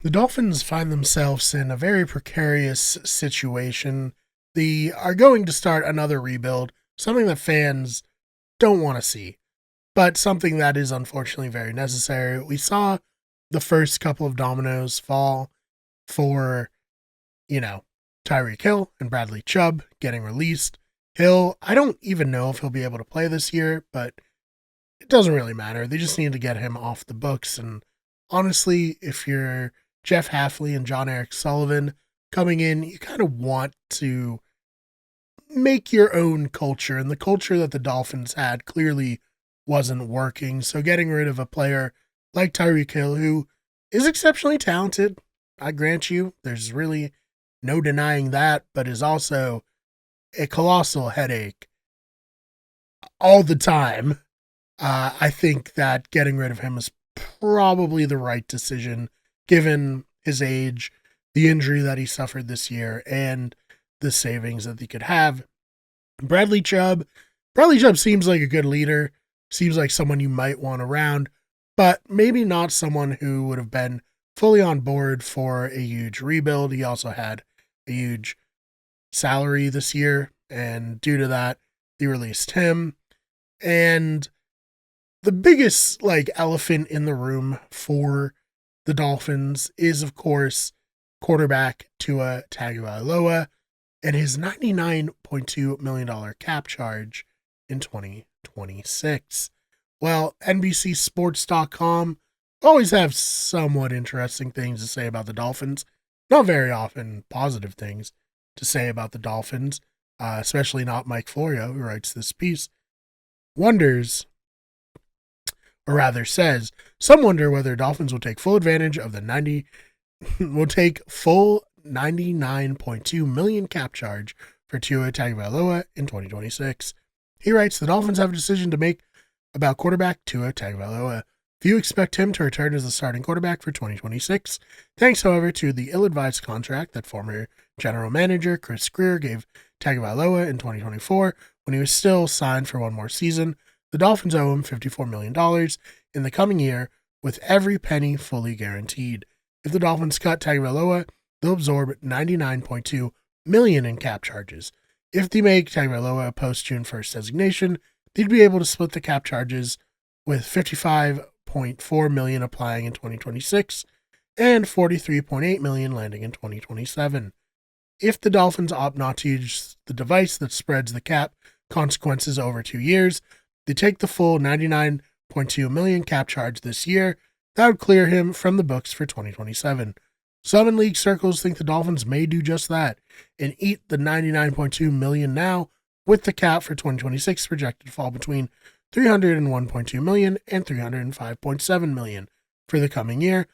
The Dolphins find themselves in a very precarious situation. They are going to start another rebuild, something that fans don't want to see, but something that is unfortunately very necessary. We saw the first couple of dominoes fall for, you know, Tyreek Hill and Bradley Chubb getting released. Hill, I don't even know if he'll be able to play this year, but it doesn't really matter. They just need to get him off the books. And honestly, if you're Jeff Halfley and John Eric Sullivan coming in, you kind of want to make your own culture. And the culture that the Dolphins had clearly wasn't working. So getting rid of a player like Tyreek Hill, who is exceptionally talented, I grant you, there's really no denying that, but is also a colossal headache all the time. I think that getting rid of him is probably the right decision given his age, the injury that he suffered this year, and the savings that he could have. Bradley Chubb. Bradley Chubb seems like a good leader, seems like someone you might want around, but maybe not someone who would have been fully on board for a huge rebuild. He also had a huge salary this year, and due to that, they released him. And the biggest elephant in the room for the Dolphins is, of course, quarterback Tua Tagovailoa and his $99.2 million cap charge in 2026. Well, NBCSports.com always have somewhat interesting things to say about the Dolphins. Not very often positive things to say about the Dolphins, especially not Mike Florio, who writes this piece. Wonders, or rather says, some wonder whether Dolphins will take full advantage of the will take full $99.2 million cap charge for Tua Tagovailoa in 2026. He writes, the Dolphins have a decision to make about quarterback Tua Tagovailoa. Few expect him to return as the starting quarterback for 2026. Thanks, however, to the ill-advised contract that former general manager Chris Greer gave Tagovailoa in 2024 when he was still signed for one more season, the Dolphins owe him $54 million in the coming year, with every penny fully guaranteed. If the Dolphins cut Tagovailoa, they'll absorb $99.2 million in cap charges. If they make Tagovailoa a post-June 1st designation, they'd be able to split the cap charges, with $55.4 million applying in 2026 and $43.8 million landing in 2027. If the Dolphins opt not to use the device that spreads the cap consequences over 2 years, they take the full $99.2 million cap charge this year. That would clear him from the books for 2027. Some in league circles think the Dolphins may do just that and eat the $99.2 million now, with the cap for 2026 projected to fall between $301.2 million and $305.7 million for the coming year,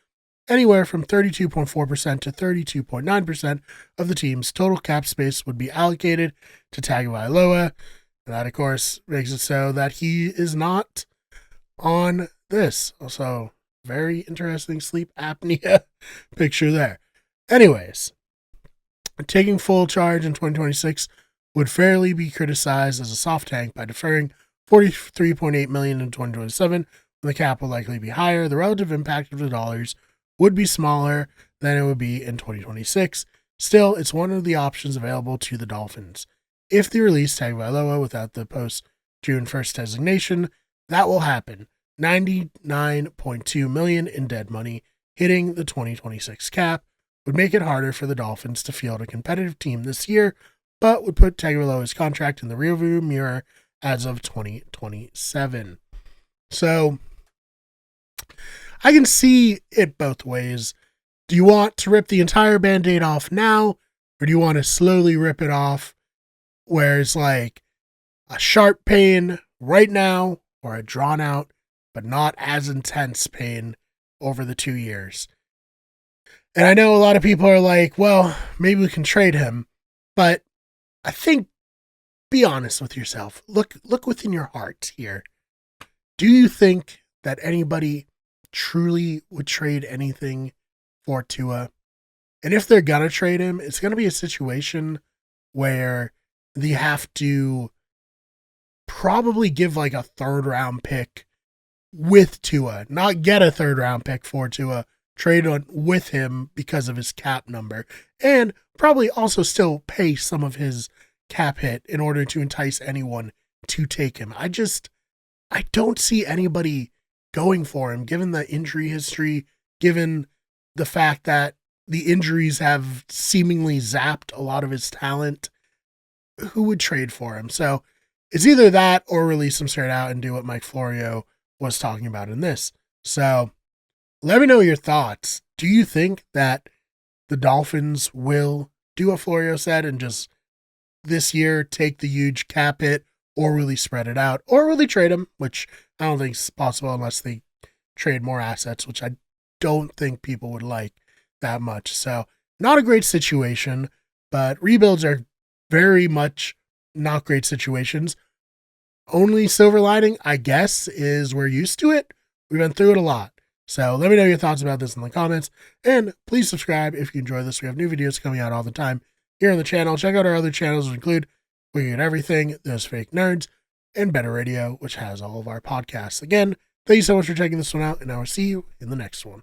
anywhere from 32.4% to 32.9% of the team's total cap space would be allocated to Tagovailoa. That, of course, makes it so that he is not on this. Also, very interesting sleep apnea picture there. Anyways, taking full charge in 2026 would fairly be criticized as a soft tank by deferring $43.8 million in 2027, when the cap will likely be higher. The relative impact of the dollars would be smaller than it would be in 2026. Still, it's one of the options available to the Dolphins. If they release Tagovailoa without the post-June 1st designation, that will happen. $99.2 million in dead money hitting the 2026 cap would make it harder for the Dolphins to field a competitive team this year, but would put Tagovailoa's contract in the rearview mirror as of 2027. So I can see it both ways. Do you want to rip the entire Band-Aid off now, or do you want to slowly rip it off where it's like a sharp pain right now or a drawn out but not as intense pain over the 2 years? And I know a lot of people are like, well, maybe we can trade him, but I think, be honest with yourself. Look within your heart here. Do you think that anybody truly would trade anything for Tua? And if they're going to trade him, it's going to be a situation where they have to probably give like a third round pick with Tua, not get a third round pick for Tua, trade on with him because of his cap number, and probably also still pay some of his cap hit in order to entice anyone to take him. I don't see anybody going for him, given the injury history, given the fact that the injuries have seemingly zapped a lot of his talent. Who would trade for him? So it's either that or release him straight out and do what Mike Florio was talking about in this. So let me know your thoughts. Do you think that the Dolphins will do what Florio said and just this year take the huge cap hit, or really spread it out, or really trade him, which I don't think is possible unless they trade more assets, which I don't think people would like that much. So not a great situation, but rebuilds are very much not great situations. Only silver lining, I guess, is we're used to it. We've been through it a lot. So let me know your thoughts about this in the comments, and please subscribe if you enjoy this. We have new videos coming out all the time here on the channel. Check out our other channels, which include We Get Everything, Those Fake Nerds, and Better Radio, which has all of our podcasts. Again, thank you so much for checking this one out, and I will see you in the next one.